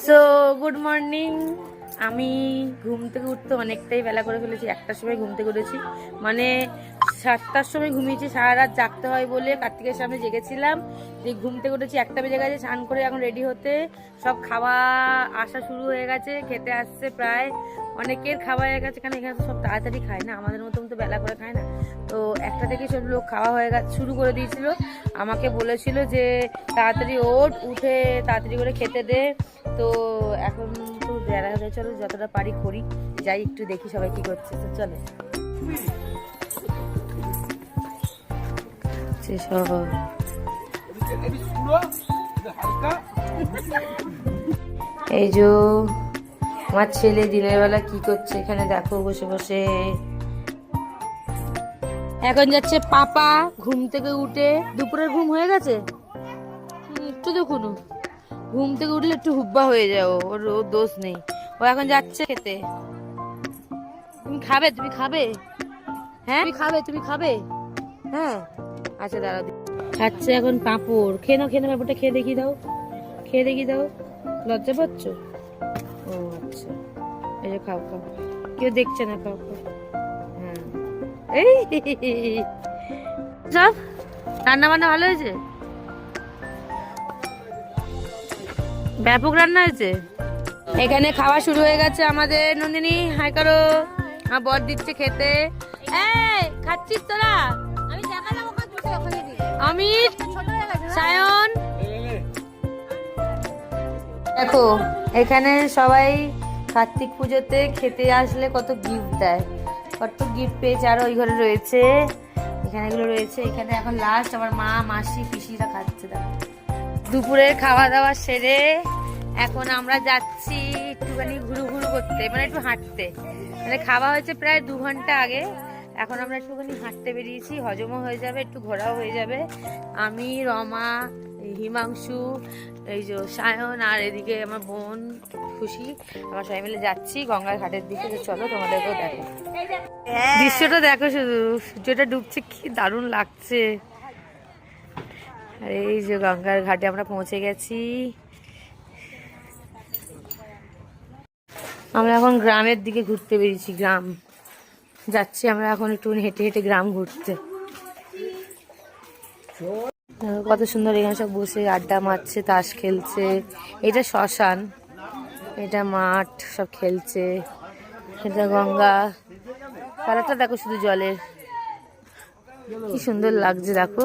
So good morning. আমি ঘুম থেকে উঠতে অনেকটাই বেলা করে ফেলেছি, 1টার সময় ঘুম থেকে উঠেছি, মানে 7টার সময় ঘুমিয়েছি। সারা রাত জাগতে হয় বলে কার্তিকের সামনে জেগেছিলাম, যে ঘুম থেকে উঠেছি 1টা বেজে গেছে। স্নান করে এখন রেডি হতে সব খাওয়া আসা শুরু হয়ে গেছে, খেতে আসছে প্রায় অনেকের খাওয়া হয়ে গেছে, কারণ এখানে তো সব তাড়াতাড়ি খায় না, আমাদের মতন তো বেলা করে খায় না। তো 1টা থেকে সব লোক খাওয়া হয়ে গেছে, শুরু করে দিয়েছিল। আমাকে বলেছিল যে তাড়াতাড়ি উঠে তাড়াতাড়ি করে খেতে দে। তো এখন তো বেলা হয়ে, চলো যতটা পারি করি, যাই একটু দেখি সবাই কি করছে। তো চলো এই যে আমার ছেলে দিনের বেলা কি করছে এখানে দেখো, বসে বসে। এখন যাচ্ছে পাপা ঘুম থেকে উঠে, দুপুরের ঘুম হয়ে গেছে একটু দেখুন, ঘুম থেকে উঠলে একটু হুব্বা হয়ে যাও, ওর দোষ নেই। ও এখন যাচ্ছে খেতে। তুমি খাবে? তুমি খাবে? হ্যাঁ তুমি খাবে? হ্যাঁ আচ্ছা দাঁড়াও। খাচ্ছে এখন পাঁপড়। খেয়ে নাও পাঁপড়টা, খেয়ে দেখি দাও, খেয়ে দেখি দাও। লজ্জা পাচ্ছ? ও আচ্ছা, এই যে খাও খাও, কেউ দেখছে না, খাও খাও। হ্যাঁ এই সব রান্না বান্না ভালো হয়েছে, ব্যাপক রান্না হয়েছে। এখানে খাওয়া শুরু হয়ে গেছে আমাদের। নন্দিনী হাই করো, আমার বর দিচ্ছে খেতে। খাচ্ছিস তোরা? অমিত, সায়ন, দেখো এখানে সবাই কার্তিক পুজোতে খেতে আসলে কত গিফট দেয়, কত গিফট পেয়েছে। আর ওই ঘরে রয়েছে, এখানে এগুলো রয়েছে। এখানে এখন লাস্ট আমার মা, মাসি, পিসিরা খাচ্ছে। দুপুরের খাওয়া দাওয়া সেরে এখন আমরা যাচ্ছি একটুখানি ঘুরু করতে, মানে একটু হাঁটতে। মানে খাওয়া হয়েছে প্রায় 2 ঘন্টা আগে, এখন আমরা একটুখানি হাঁটতে বেরিয়েছি, হজমও হয়ে যাবে, একটু ঘোরাও হয়ে যাবে। আমি, রমা, হিমাংশু, এই যে সায়ন, আর এদিকে আমার বোন খুশি, আমরা সবাই মিলে যাচ্ছি গঙ্গার ঘাটের দিকে। চলো তোমাদেরকেও দেখো, দৃশ্যটা দেখো, শুধু সূর্যটা ডুবছে, কি দারুণ লাগছে। আর এই যে গঙ্গার ঘাটে আমরা পৌঁছে গেছি। আমরা এখন গ্রামের দিকে ঘুরতে বেরিয়েছি, গ্রাম যাচ্ছি আমরা এখন, একটু হেঁটে হেঁটে গ্রাম ঘুরতে। কত সুন্দর, এখানে সব বসে আড্ডা মারছে, তাস খেলছে। এটা শ্মশান, এটা মাঠ, সব খেলছে। এটা গঙ্গা, কালারটা দেখো শুধু জলের, কি সুন্দর লাগছে দেখো।